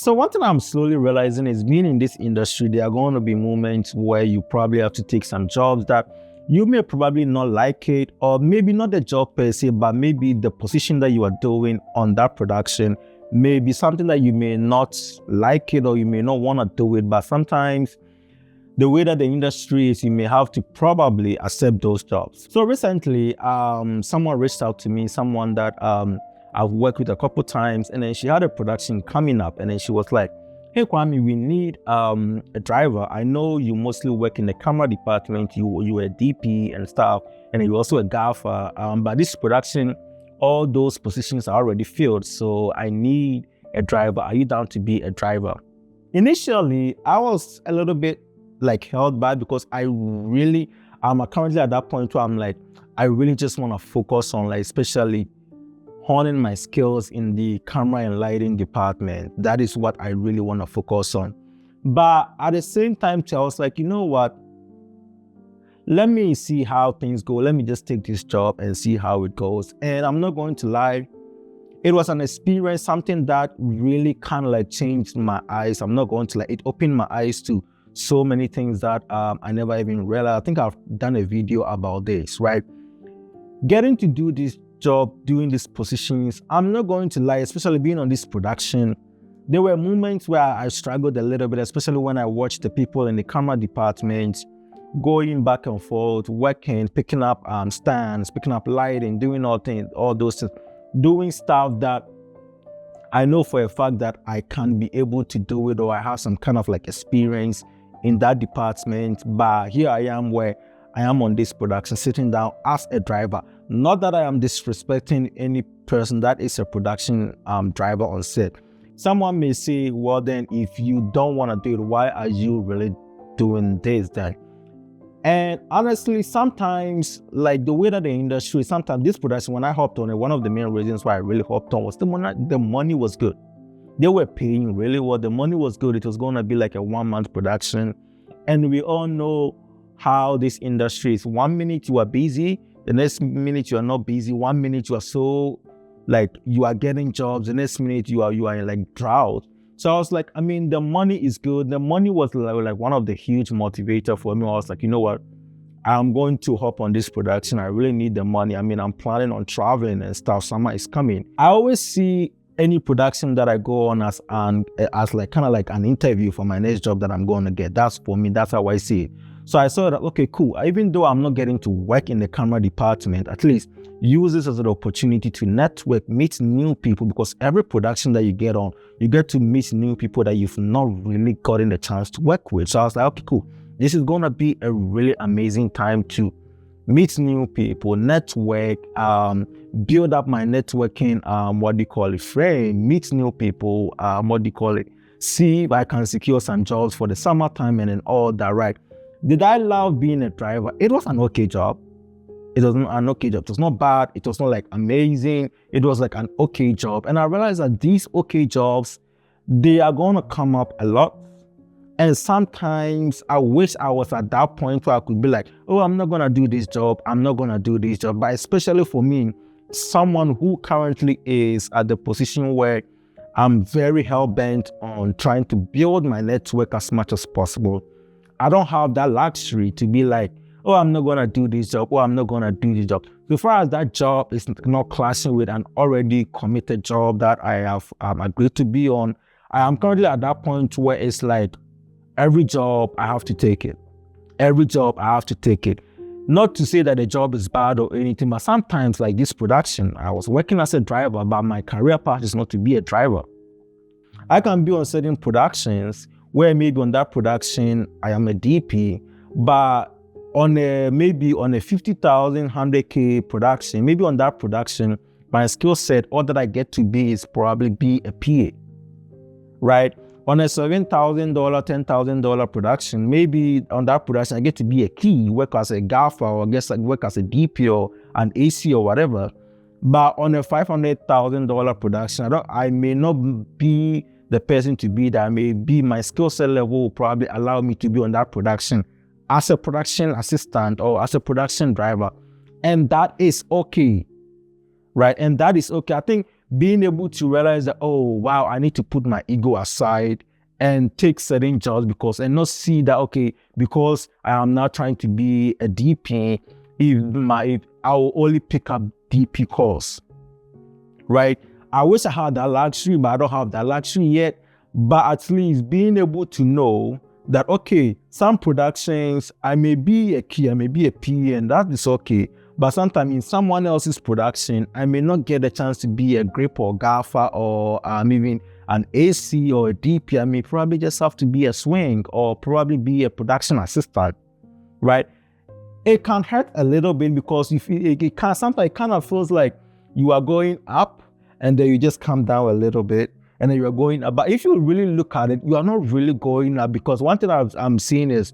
So one thing I'm slowly realizing is being in this industry, there are going to be moments where you probably have to take some jobs that you may probably not like it, or maybe not the job per se, but maybe the position that you are doing on that production may be something that you may not like it or you may not want to do it. But sometimes the way that the industry is, you may have to probably accept those jobs. So recently, someone reached out to me, someone that I've worked with a couple times, and then she had a production coming up, and then she was like, "Hey Kwame, we need a driver. I know you mostly work in the camera department. You were a DP and stuff, and you're also a gaffer. But this production, all those positions are already filled. So I need a driver. Are you down to be a driver?" Initially, I was a little bit like held back because I'm currently at that point where I'm like, I really just want to focus on like especially honing my skills in the camera and lighting department. That is what I really want to focus on. But at the same time, I was like, you know what? Let me see how things go. Let me just take this job and see how it goes. And I'm not going to lie, it was an experience, something that really kind of like changed my eyes. I'm not going to lie, it opened my eyes to so many things that I never even realized. I think I've done a video about this, right? Getting to do this job, doing these positions, I'm not going to lie, especially being on this production, there were moments where I struggled a little bit, especially when I watched the people in the camera department going back and forth, working, picking up stands, picking up lighting, doing all those things, doing stuff that I know for a fact that I can be able to do it, or I have some kind of like experience in that department. But here I am where I am on this production, sitting down as a driver. Not that I am disrespecting any person that is a production driver on set. Someone may say, well then, if you don't want to do it, why are you really doing this then? And honestly, sometimes, like the way that the industry, sometimes this production, when I hopped on it, one of the main reasons why I really hopped on was the money was good. They were paying really well. The money was good. It was going to be like a 1-month production. And we all know how this industry is. 1 minute you are busy, the next minute you are not busy. 1 minute you are so like you are getting jobs, the next minute you are in like drought. So I was like, I mean, the money is good. The money was like one of the huge motivator for me. I was like, you know what? I'm going to hop on this production. I really need the money. I mean, I'm planning on traveling and stuff. Summer is coming. I always see any production that I go on as like kind of like an interview for my next job that I'm going to get. That's for me. That's how I see it. So I saw that, okay, cool. Even though I'm not getting to work in the camera department, at least use this as an opportunity to network, meet new people, because every production that you get on, you get to meet new people that you've not really gotten the chance to work with. So I was like, okay, cool. This is going to be a really amazing time to meet new people, network, build up my networking, frame, meet new people, see if I can secure some jobs for the summertime and then all that, right? Did I love being a driver? It was an okay job. It was an okay job. It was not bad. It was not like amazing. It was like an okay job. And I realized that these okay jobs, they are going to come up a lot. And sometimes I wish I was at that point where I could be like, oh, I'm not going to do this job. I'm not going to do this job. But especially for me, someone who currently is at the position where I'm very hell-bent on trying to build my network as much as possible, I don't have that luxury to be like, oh, I'm not going to do this job, or I'm not going to do this job. So far as that job is not clashing with an already committed job that I have agreed to be on, I am currently at that point where it's like, every job, I have to take it. Every job, I have to take it. Not to say that the job is bad or anything, but sometimes like this production, I was working as a driver, but my career path is not to be a driver. I can be on certain productions where maybe on that production, I am a DP, but maybe on a 50,000, 100K production, maybe on that production, my skill set, all that I get to be is probably be a PA, right? On a $7,000, $10,000 production, maybe on that production, I get to be a key, work as a gaffer, or work as a DP or an AC or whatever. But on a $500,000 production, I may not be the person to be that. Maybe my skill set level will probably allow me to be on that production as a production assistant or as a production driver. And that is okay, right? And that is okay. I think being able to realize that, oh, wow, I need to put my ego aside and take certain jobs and not see that, okay, because I am now trying to be a DP, if I will only pick up DP course, right? I wish I had that luxury, but I don't have that luxury yet. But at least being able to know that, okay, some productions, I may be a key, I may be a PA, and that is okay. But sometimes in someone else's production, I may not get a chance to be a grip or gaffer or even an AC or a DP. I may probably just have to be a swing or probably be a production assistant, right? It can hurt a little bit because sometimes it kind of feels like you are going up and then you just come down a little bit and then you're going up. But if you really look at it, you are not really going up, because one thing I'm seeing is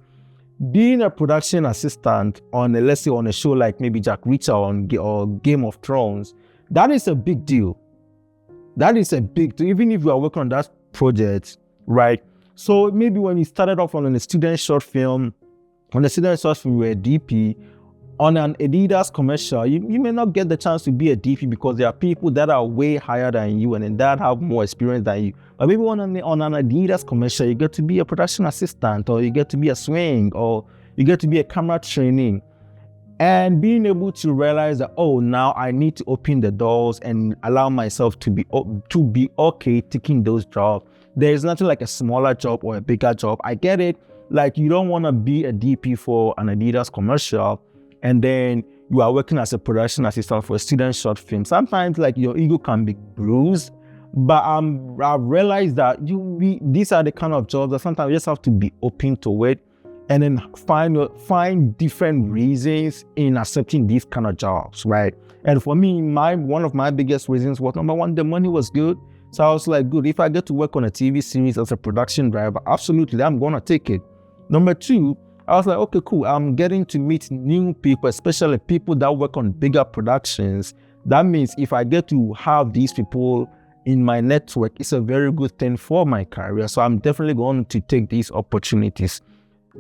being a production assistant on let's say on a show like maybe Jack Reacher or Game of Thrones, that is a big deal. That is a big deal, even if you are working on that project, right? So maybe when you started off on a student short film, you were a DP, on an Adidas commercial, you may not get the chance to be a DP because there are people that are way higher than you and that have more experience than you. But maybe on an Adidas commercial, you get to be a production assistant, or you get to be a swing, or you get to be a camera trainee. And being able to realize that, oh, now I need to open the doors and allow myself to be okay taking those jobs. There is nothing like a smaller job or a bigger job. I get it. Like, you don't want to be a DP for an Adidas commercial and then you are working as a production assistant for a student short film. Sometimes like your ego can be bruised, but I've realized that these are the kind of jobs that sometimes you just have to be open to it and then find different reasons in accepting these kind of jobs, right? And for me, one of my biggest reasons was, number one, the money was good. So I was like, good, if I get to work on a TV series as a production driver, absolutely, I'm gonna take it. Number two, I was like, okay, cool. I'm getting to meet new people, especially people that work on bigger productions. That means if I get to have these people in my network, it's a very good thing for my career. So I'm definitely going to take these opportunities.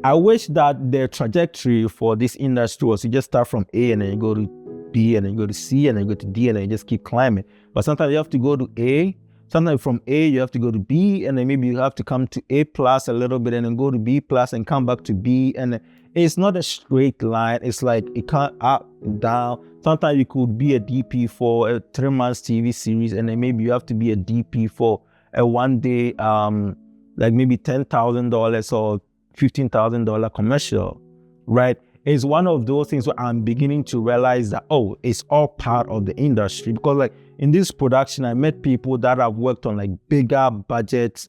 I wish that the trajectory for this industry was you just start from A and then you go to B and then you go to C and then you go to D and then you just keep climbing. But sometimes you have to go to A. Sometimes from A, you have to go to B, and then maybe you have to come to A plus a little bit and then go to B plus and come back to B. And it's not a straight line. It's like it can't up, down. Sometimes you could be a DP for a 3-month TV series, and then maybe you have to be a DP for a one-day, like maybe $10,000 or $15,000 commercial, right? It's one of those things where I'm beginning to realize that, oh, it's all part of the industry. Because like in this production, I met people that have worked on like bigger budget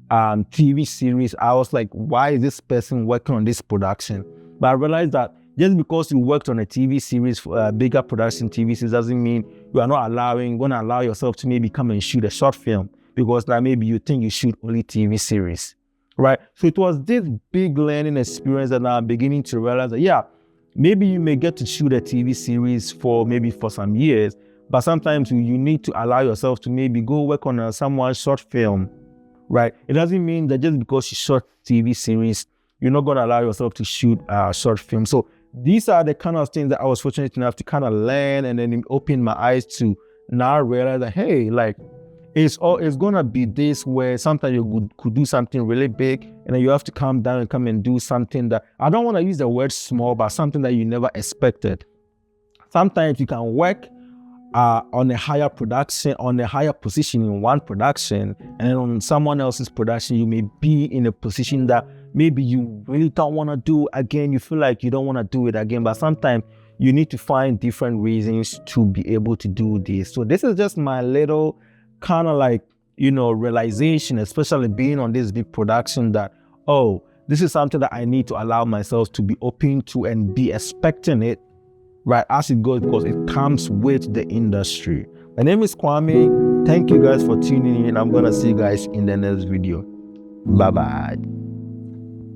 TV series. I was like, why is this person working on this production? But I realized that just because you worked on a TV series, for a bigger production TV series, doesn't mean you are not going to allow yourself to maybe come and shoot a short film, because now maybe you think you shoot only TV series. Right? So it was this big learning experience that I'm beginning to realize that, yeah, maybe you may get to shoot a TV series for some years, but sometimes you need to allow yourself to maybe go work on someone's short film, right? It doesn't mean that just because you shot TV series, you're not going to allow yourself to shoot a short film. So these are the kind of things that I was fortunate enough to kind of learn and then open my eyes to now realize that, hey, like, it's gonna be this where sometimes you could do something really big and then you have to come down and come and do something that, I don't want to use the word small, but something that you never expected. Sometimes you can work on a higher production, on a higher position in one production, and then on someone else's production, you may be in a position that maybe you really don't want to do again. You feel like you don't want to do it again, but sometimes you need to find different reasons to be able to do this. So this is just my little kind of like, realization, especially being on this big production, that, oh, this is something that I need to allow myself to be open to and be expecting it, right, as it goes, because it comes with the industry. My name is Kwame. Thank you guys for tuning in. I'm going to see you guys in the next video. Bye-bye.